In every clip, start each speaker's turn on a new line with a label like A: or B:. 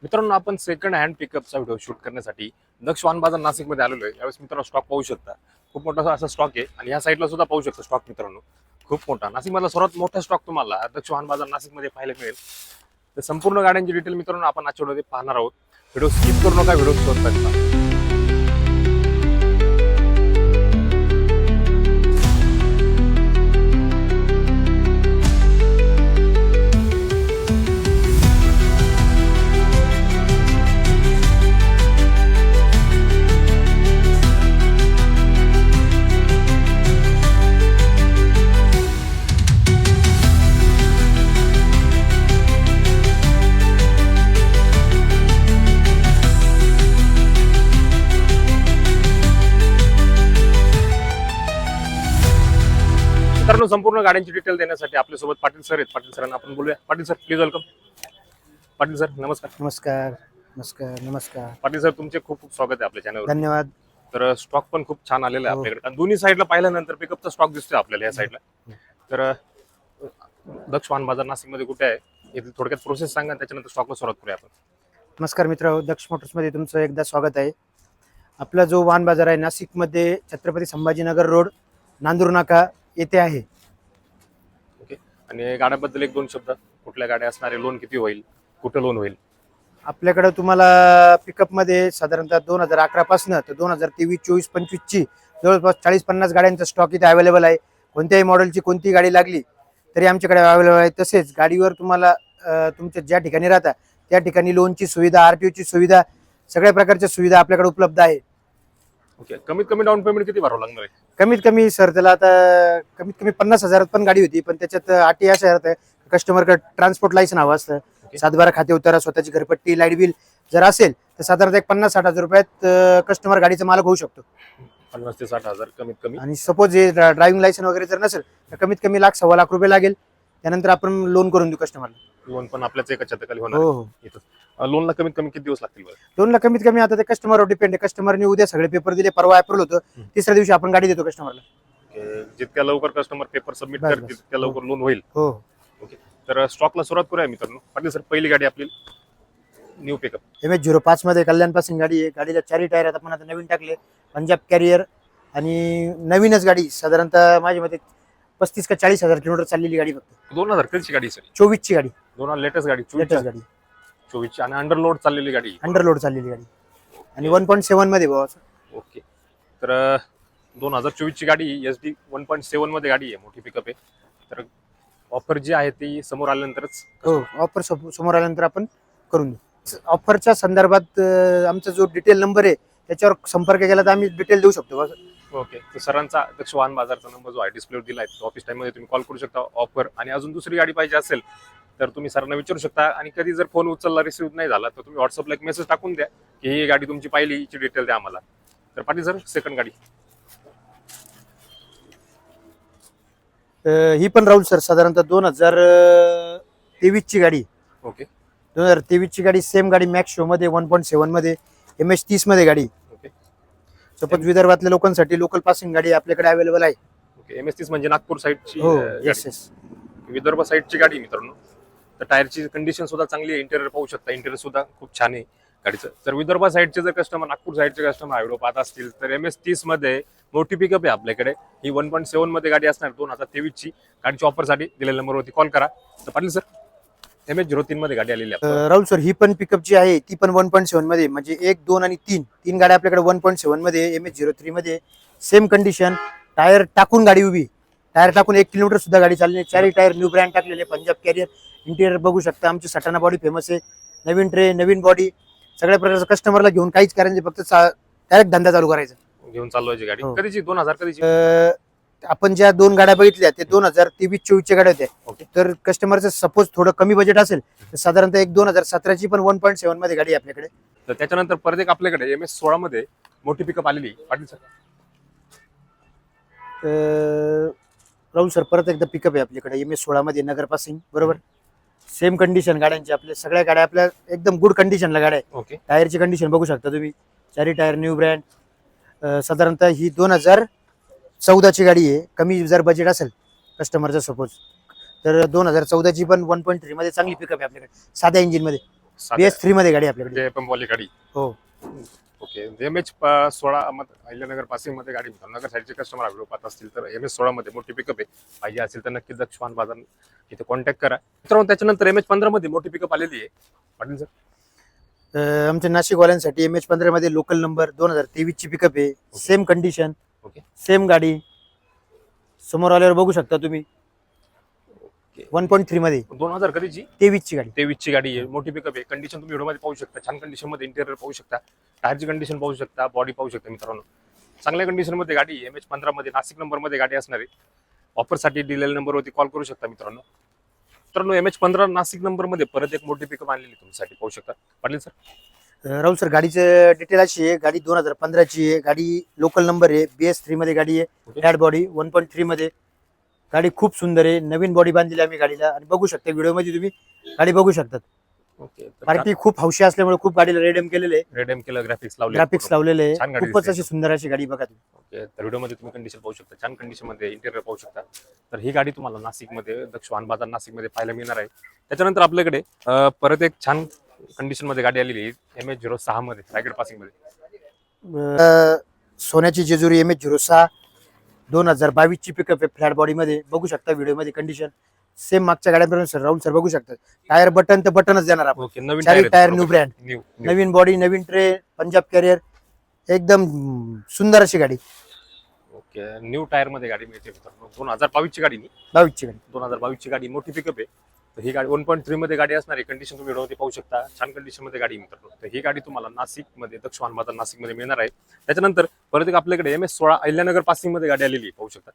A: मित्रांनो, आपण second hand पिकअपचा video shoot करण्यासाठी दक्ष वाहन बाजार नाशिकमध्ये आलेलो आहे. यावेळेस मित्रांनो स्टॉक पाहू शकता. खूप मोठा असा स्टॉक आहे आणि या साईडला सुद्धा पाहू शकता स्टॉक मित्रांनो. खूप मोठा नाशिकमधला सर्वात मोठा स्टॉक तुम्हाला दक्ष वाहन बाजार नाशिकमध्ये पाहायला मिळेल. तर संपूर्ण गाड्यांची डिटेल मित्रांनो आपण आजच्या व्हिडिओमध्ये पाहणार आहोत. व्हिडिओ स्किप करू नका, व्हिडिओ शोधता. मित्रांनो, संपूर्ण गाड्यांची डिटेल देण्यासाठी आपल्यासोबत पाटील सर आहेत. पाटील सरांना आपण बोलूया. Patil sir, please welcome. Patil sir, नमस्कार.
B: नमस्कार. नमस्कार. नमस्कार.
A: पाटील सर, तुमचे खूप खूप स्वागत आहे आपल्या चॅनलवर.
B: धन्यवाद.
A: तर स्टॉक पण खूप छान आलेला आहे
B: हो.
A: आपल्याकडे आणि दोन्ही साईडला पाहिल्यानंतर पिकअपचा स्टॉक दिसतोय आपल्याला या साईडला. तर दक्ष वाहन बाजार नाशिकमध्ये कुठे आहे याची थोडक्यात प्रोसेस सांगा, त्याच्यानंतर स्टॉकला सुरुवात करूया आपण.
B: नमस्कार मित्र, दक्ष मोटर्समध्ये तुमचं एकदा स्वागत आहे. आपला जो वाहन बाजार आहे नाशिकमध्ये छत्रपती संभाजीनगर रोड, नांदूर नाका येथे आहे.
A: ओके. आणि गाड्याबद्दल एक दोन शब्द, कुठल्या गाड्या असणार आहे, लोन किती होईल, कुठं लोन होईल?
B: आपल्याकडे तुम्हाला पिकअपमध्ये साधारणतः 2011 पासून तर 2023, 24, 25 ची जवळपास 40-50 गाड्यांचा स्टॉक इथे अवेलेबल आहे. कोणत्याही मॉडेलची कोणती गाडी लागली तरी आमच्याकडे अवेलेबल आहे. तसेच गाडीवर तुम्हाला तुमच्या ज्या ठिकाणी राहता त्या ठिकाणी लोनची सुविधा, आरटीओची सुविधा, सगळ्या प्रकारच्या सुविधा आपल्याकडे उपलब्ध आहे.
A: ओके. कमीत कमी डाऊन पेमेंट किती भरावं लागणार आहे?
B: कमीत कमी सर त्याला आता कमीत कमी 50,000 पण गाडी होती, पण त्याच्यात अटी अशा आहेत, कस्टमरकडे ट्रान्सपोर्ट लायसन हवं असतं, 7-12 खाते उतारा, स्वतःची घरपट्टी, लाईट बिल जर असेल तर साधारणतः 50-60 हजार रुपयात कस्टमर गाडीचा मालक होऊ शकतो.
A: 50 ते 60,000 कमीत कमी.
B: आणि सपोज हे ड्रायव्हिंग लायसन वगैरे जर नसेल तर कमीत कमी 1,00,000-1,25,000 रुपये लागेल. त्यानंतर आपण लोन करून देऊ कस्टमरला.
A: लोन पण आपल्याच एका छताखाली होणार
B: हो
A: आहे.
B: हो.
A: इथं लोनला कमीत कमी किती दिवस लागतील बरं?
B: लोनला कमीत कमी आता ते कस्टमरवर डिपेंड आहे. कस्टमरने उद्या सगळे पेपर दिले, परवा अप्रूव्हल होतं, तिसऱ्या दिवशी आपण गाडी देतो कस्टमरला.
A: जितक्या लवकर कस्टमर पेपर सबमिट
B: बस,
A: करतील
B: बस.
A: तितक्या लवकर लोन होईल.
B: हो.
A: ओके. तर स्टॉकला सुरुवात करूया मित्रांनो. पाटील सर, पहिली गाडी आपली न्यू पिकअप.
B: MS05 मध्ये कल्याण पासिंग गाडी आहे. गाडीला 4 टायर आहेत, आपण आता नवीन टाकले. पंजाब कॅरियर आणि नवीनच गाडी, साधारणतः माझ्या मते 35 का 40,000 किलोमीटर चाललेली गाडी फक्त.
A: 2000 कधीची गाडी सर?
B: 24 ची गाडी,
A: 2000 लेटेस्ट गाडी,
B: लेटेस्ट गाडी,
A: 24 आणि अंडरलोड चाललेली गाडी.
B: अंडरलोड चाललेली गाडी आणि 1.7 मध्ये भाऊ.
A: ओके. तर 2024 ची गाडी SD 1.7 मध्ये गाडी आहे, मोठी पिकअप आहे. तर ऑफर जी आहे ती समोर आल्यानंतरच.
B: हो, ऑफर समोर आल्यानंतर आपण करून देऊ. ऑफरच्या संदर्भात आमचा जो डिटेल नंबर आहे त्याच्यावर संपर्क केला तर आम्ही डिटेल देऊ शकतो.
A: ओके. तर सरांचा दक्ष वाहन बाजारचा नंबर जो आहे डिस्प्लेवर दिला आहे, ऑफिस टाइम मध्ये तुम्ही कॉल करू शकता. ऑफर आणि अजून दुसरी गाडी पाहिजे असेल तर तुम्ही सरांना विचारू शकता. आणि कधी जर फोन उचलला, रिसिव्ह नाही झाला तर तुम्ही व्हॉट्सअपला एक मेसेज टाकून द्या की ही गाडी तुमची पाहिली, हिची डिटेल द्या आम्हाला. तर पाटील सर, सेकंड गाडी.
B: ही पण राहुल सर साधारणतः 2023 ची गाडी.
A: ओके.
B: 2023 ची गाडी, सेम गाडी, मॅक्स शो मध्ये 1.7 मध्ये, MS30 मध्ये गाडी.
A: ओके.
B: सपोज विदर्भातल्या लोकांसाठी लोकल पासिंग गाडी आपल्याकडे अवेलेबल आहे.
A: ओके. MS30 म्हणजे नागपूर साईडची.
B: हो, येस येस.
A: विदर्भ साईडची गाडी मित्रांनो. तर टायरची कंडिशन सुद्धा चांगली आहे. इंटेरियर पाहू शकता, इंटेरियर सुद्धा खूप छान आहे गाडीचं. तर विदर्भ साईडचे जर कस्टमर, नागपूर साईडचे कस्टमर व्हिडिओ पाहत असतील तर MS30 मध्ये मोठी पिकअप आहे आपल्याकडे. ही 1.7 मध्ये गाडी असणार, 2023 ची. गाडीच्या ऑफरसाठी दिलेल्या नंबरवरती कॉल करा. तर पाटील सर, MS03 मध्ये गाडी आलेली आहे.
B: राहुल सर, ही पण पिकअप जी आहे ती पण 1.7 मध्ये, म्हणजे 1, 2 आणि 3 गाड्या आपल्याकडे 1.7 मध्ये, MS03 मध्ये. सेम कंडिशन, टायर टाकून गाडी उभी, टायर टाकून 1 किलोमीटर सुद्धा गाडी चालली. 4 टायर न्यू ब्रँड टाकलेले, पंजाब कॅरियर. इंटिरियर बघू शकता, आमची सटाणा बॉडी फेमस आहे. नवीन ट्रे, नवीन बॉडी, सगळ्या प्रकारचं. कस्टमरला घेऊन काहीच करायचं, फक्त डायरेक्ट धंदा चालू करायचा.
A: घेऊन चालवायची गाडी.
B: हो.
A: कधीची? 2000 कधीची?
B: आपण ज्या 2 गाड्या बघितल्या ते 2023-24 च्या गाड्या होत्या.
A: ओके.
B: तर कस्टमरचं सपोज थोडं कमी बजेट असेल तर साधारणतः 2017 ची पण 1.7 मध्ये गाडी आहे आपल्याकडे.
A: तर त्याच्यानंतर परत एक आपल्याकडे MS16 मध्ये मोठी पिकअप आलेली. पाटील सर,
B: राहुल सर, परत एकदा पिकअप आहे आपल्याकडे MS16 मध्ये, नगर पासिंग, बरोबर. सेम कंडिशन गाड्यांची, आपल्या सगळ्या गाड्या आपल्या एकदम गुड कंडिशनला गाड्या आहे.
A: ओके.
B: टायरची कंडिशन बघू शकता तुम्ही, 4 टायर न्यू ब्रँड. साधारणतः ही 2014 ची गाडी आहे. कमी जर बजेट असेल कस्टमरचं सपोज तर 2014 ची पण 1.3 मध्ये चांगली पिकअप आहे आपल्याकडे, साध्या इंजिन मध्ये. BS3 मध्ये गाडी आपल्याकडे.
A: पंपवाली गाडी.
B: हो.
A: ओके. MH16 अहिल्यानगर पासिंग मध्ये गाडी मित्रांनो, नगर साईडचे कस्टमर व्हिडिओ पाहत असतील तर MH16 मध्ये मोठी पिकअप आहे, पाहिजे असेल तर नक्की दक्ष वाहन बाजार इथे कॉन्टॅक्ट करा मित्रांनो. त्याच्यानंतर MH15 मध्ये मोठी पिकअप आलेली आहे पाटील सर.
B: आमच्या नाशिकवाल्यांसाठी MH15 मध्ये लोकल नंबर 2023 ची पिकअप आहे. Same condition,
A: okay.
B: सेम गाडी. समोर आल्यावर बघू शकता तुम्ही. 1.3 मध्ये
A: 2000 कधीची
B: 23 ची गाडी.
A: 23 ची गाडी आहे, मोठी पिकअप आहे. कंडिशन तुम्ही व्हिडिओमध्ये पाहू शकता, छान कंडिशन मध्ये इंटेरियर पाहू शकता, टायरची कंडिशन पाहू शकता, बॉडी पाहू शकता मित्रांनो. चांगल्या कंडिशन मध्ये गाडी MH15 मध्ये नाशिक नंबर मध्ये गाडी असणार आहे. ऑफर साठी दिलेल्या नंबरवरती कॉल करू शकता मित्रांनो. MH15 नाशिक नंबर मध्ये परत एक मोठी पिकअप आणलेली तुमच्यासाठी पाहू शकता पाटील सर.
B: राहुल सर, गाडीचं डिटेल अशी आहे, गाडी 2015 ची आहे. गाडी लोकल नंबर आहे, BS3 मध्ये गाडी आहे.
A: Okay.
B: फ्लॅट बॉडी 1.3 मध्ये गाडी खूप सुंदर आहे. नवीन बॉडी बांधलेली आम्ही गाडीला आणि बघू शकता व्हिडिओ मध्ये तुम्ही गाडी बघू शकतात.
A: ओके.
B: पार्टी खूप हौशी असल्यामुळे खूप गाडीला रेडम केलेले,
A: रेडम केलं, ग्राफिक्स लावले,
B: ग्राफिक्स लावलेले
A: छान गाडी
B: खूपच
A: दिसते.
B: अशी सुंदर अशी गाडी बघा तुम्ही.
A: ओके. तर व्हिडिओमध्ये तुम्ही कंडिशन पाहू शकता, छान कंडिशन मध्ये इंटेरियर पाहू शकता. तर ही गाडी तुम्हाला नाशिकमध्ये दक्ष वाहन बाजार नाशिकमध्ये पाहायला मिळणार आहे. त्याच्यानंतर आपल्याकडे परत एक छान कंडिशन मध्ये गाडी आलेली आहे MH06 मध्ये रायगड पासिंग मध्ये.
B: सोन्याची जेजुरी MH06 2022 ची पिकअप आहे. फ्लॅट बॉडी मध्ये बघू शकता व्हिडिओ मध्ये कंडिशन सेम मागच्या गाड्यांपर्यंत. सर राहुल सर बघू शकता, टायर बटन तर बटनच देणार आपण.
A: ओके. नवीन
B: चारी
A: tyre,
B: tyre new brand,
A: new
B: नवीन बॉडी, नवीन ट्रे, पंजाब कॅरियर, एकदम सुंदर अशी गाडी.
A: ओके. न्यू टायर मध्ये गाडी मिळते मित्रांनो. 2022 ची गाडी,
B: 22 ची गाडी.
A: 2022 ची गाडी, मोठी पिकअप आहे. तर ही गाडी 1.3 मध्ये गाडी असणार आहे. कंडिशन तुम्ही व्हिडिओमध्ये पाहू शकता, छान कंडिशन मध्ये गाडी मित्रांनो. तर ही गाडी तुम्हाला नाशिक मध्ये दक्ष वाहन बाजार नाशिक मध्ये मिळणार आहे. त्याच्यानंतर परत एक आपल्याकडे MH16 अहिल्यानगर पासिंग मध्ये गाडी आलेली आहे, पाहू शकता.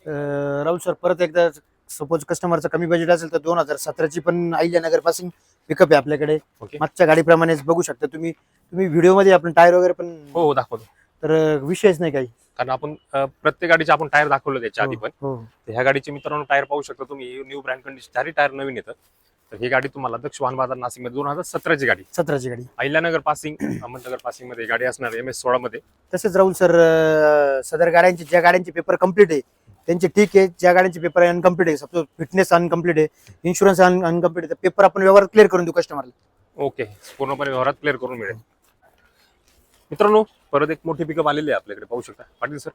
B: राहुल सर, परत एकदा सपोज कस्टमरचं कमी बजेट असेल तर 2017 ची पण अहिल्यानगर पासिंग पिकअप आहे आपल्याकडे.
A: ओके.
B: मागच्या गाडीप्रमाणेच बघू शकता तुम्ही. तुम्ही व्हिडिओ मध्ये आपण टायर वगैरे पण
A: हो दाखवतो,
B: तर विषयच नाही काही.
A: कारण आपण प्रत्येक गाडीचे आपण टायर दाखवलं त्याच्या आधी पण.
B: हो.
A: तर ह्या गाडीचे मित्रांनो टायर पाहू शकता तुम्ही, न्यू ब्रँड कंडिशन, चारही टायर नवीन येतं. तर ही गाडी तुम्हाला दक्ष वाहन बाजार नाशिक मध्ये 2017 ची गाडी,
B: 17 ची गाडी.
A: अहिल्यानगर पासिंग अहमदनगर पासिंग मध्ये गाडी असणार MH16 मध्ये.
B: तसेच राहुल सर, सदर गाड्यांचे ज्या गाड्यांचे पेपर कम्प्लीट आहे त्यांचे ठीक आहे, ज्या गाड्यांचे पेपर अनकम्प्लीट आहे, सपोज फिटनेस अनकम्प्लीट आहे, इन्शुरन्स अनकम्प्लीट आहे, पेपर आपण व्यवहार क्लिअर करून देऊ कस्टमरला.
A: ओके. पूर्णपणे व्यवहारात क्लिअर करून मिळेल मित्रांनो. परत एक मोठी पिकअप आलेली आहे आपल्याकडे, पाहू शकता पाटील सर.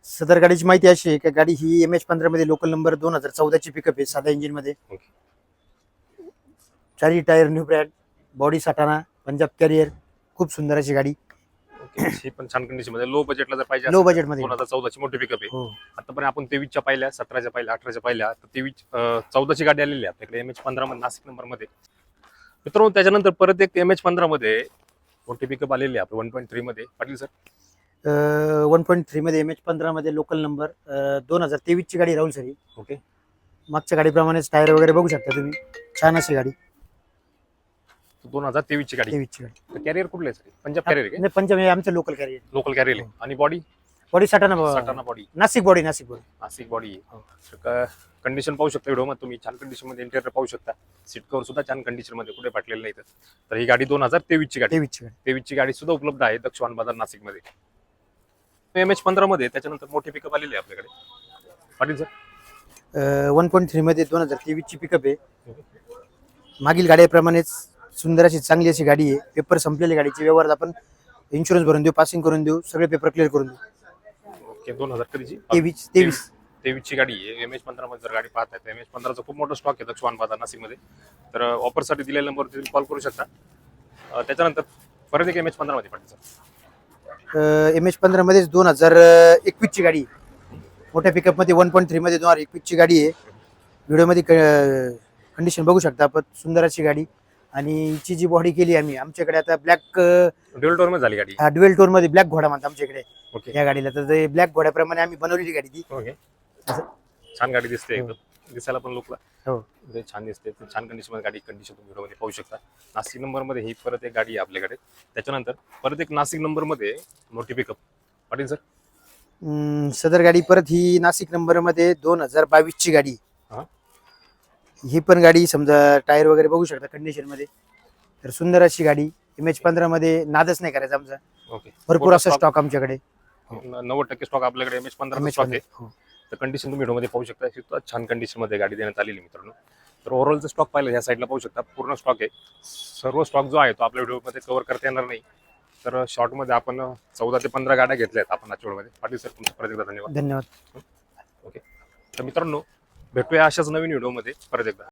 B: सदर गाडीची माहिती अशी आहे की गाडी ही MH15 मध्ये लोकल नंबर 2014 ची पिकअप आहे, साधा इंजिन मध्ये.
A: ओके.
B: चारी टायर न्यू ब्रँड, बॉडी साठाना, पंजाब कॅरियर, खूप सुंदर अशी गाडी.
A: ओके. ही पण छान कंडिशन मध्ये, लो बजेटला जर पाहिजे
B: लो बजेट मध्ये.
A: 2014 ची मोठी पिकअप आहे.
B: हो.
A: आतापर्यंत आपण 23 च्या पाहिल्या, 17 च्या पाहिल्या, 18 च्या पाहिल्या, तर 14 ची गाडी आलेली आहे आपल्याकडे MH15 मध्ये नाशिक नंबर मध्ये मित्रांनो. त्याच्यानंतर परत एक MH15 मध्ये मोठी पिकअप आलेली आहे 1.3 मध्ये, पाटील सर.
B: 1.3 मध्ये MH15 मध्ये लोकल नंबर 2023 ची गाडी राहुल सर ही.
A: ओके.
B: मागच्या गाडीप्रमाणेच टायर वगैरे बघू शकता तुम्ही, छान अशी गाडी.
A: 2023 ची गाडी.
B: 23 ची गाडी.
A: कॅरियर कुठले आहे? पंजाब कॅरियर आहे,
B: नाही, पंजाब हे आमचं लोकल कॅरियर.
A: लोकल कॅरियर आहे. आणि बॉडी
B: बॉडी साठाना
A: body,
B: Nashik body. Nashik body.
A: Nashik body. Condition पाहू शकता व्हिडिओ मध्ये तुम्ही, छान कंडिशन मध्ये इंटेरियर पाहू शकता. सीट कव्हर सुद्धा छान कंडिशन मध्ये, कुठे फाटलेलं नाही. तर ही गाडी 2023 ची गाडी,
B: 23 ची गाडी.
A: 23 ची गाडी सुद्धा उपलब्ध आहे दक्ष वाहन बाजार नाशिक मध्ये. MH15 मध्ये त्याच्यानंतर मोठी पिकअप आलेली आहे आपल्याकडे, पाटील सर.
B: 1.3 मध्ये 2023 ची पिकअप आहे. मागील गाड्याप्रमाणेच सुंदर अशी चांगली अशी गाडी आहे. पेपर संपलेली गाडीचे, व्यवहार आपण इन्शुरन्स भरून देऊ, पासिंग करून देऊ, सगळे पेपर क्लिअर करून देऊ.
A: ओके. 2000 कधीची
B: 23
A: ची गाडी आहे. MH15 मध्ये जर गाडी पाहताय तर MH15 चा खूप मोठा स्टॉक आहे दक्ष वाहन बाजार नाशिक मध्ये. तर ऑफर साठी दिलेल्या नंबरवरती तुम्ही कॉल करू शकता. त्याच्यानंतर परत एक MH15 मध्ये, पाटील सर.
B: MH15 मध्येच 2021 ची गाडी आहे. मोठ्या पिकअप मध्ये 1.3 मध्ये 2021 ची गाडी आहे. व्हिडिओ मध्ये कंडिशन बघू शकता आपण, सुंदर अशी गाडी. आणि हिची जी बॉडी केली आम्ही आमच्याकडे आता ब्लॅक
A: ड्युअल टोन मध्ये झाली गाडी.
B: ड्युएल टोन मध्ये ब्लॅक घोडा म्हणतात आमच्याकडे
A: ओके.
B: या गाडीला. तर ते ब्लॅक घोड्याप्रमाणे आम्ही बनवलेली गाडी ती.
A: ओके. छान गाडी दिसते,
B: हो.
A: एकदम दिसायला पण लुकला
B: हो.
A: छान दिसते. छान कंडिशन मध्ये गाडी, कंडिशन तुम्ही व्हिडिओ मध्ये पाहू शकता. नाशिक नंबर मध्ये ही परत एक गाडी आहे आपल्याकडे. त्याच्यानंतर परत एक नाशिक नंबर मध्ये मोठी पिकअप, पाटील सर.
B: सदर गाडी परत ही नाशिक नंबर मध्ये 2022 ची गाडी.
A: हा.
B: ही पण गाडी समजा टायर वगैरे बघू शकता कंडिशन मध्ये, तर सुंदर अशी गाडी. MH15 मध्ये नादच नाही करायचा आमचा,
A: ओके.
B: भरपूर असा स्टॉक आमच्याकडे.
A: 90% स्टॉक आपल्याकडे MH15 स्टॉक आहे. तर कंडिशन तुम्ही व्हिडिओ मध्ये पाहू शकता. छान कंडिशन मध्ये गाडी देण्यात आलेली मित्रांनो. तर ओव्हरऑलचा स्टॉक पाहिलं ह्या साईडला पाहू शकता, पूर्ण स्टॉक आहे. सर्व स्टॉक जो आहे तो आपल्या व्हिडिओमध्ये कव्हर करता येणार नाही. तर शॉर्टमध्ये आपण 14 ते 15 गाड्या घेतल्या आहेत आपण आजच्या व्हिडिओमध्ये. पाटील सर तुमचं परत एकदा धन्यवाद.
B: धन्यवाद.
A: ओके, तर मित्रांनो भेटूया अशाच नवीन व्हिडिओमध्ये परत एकदा.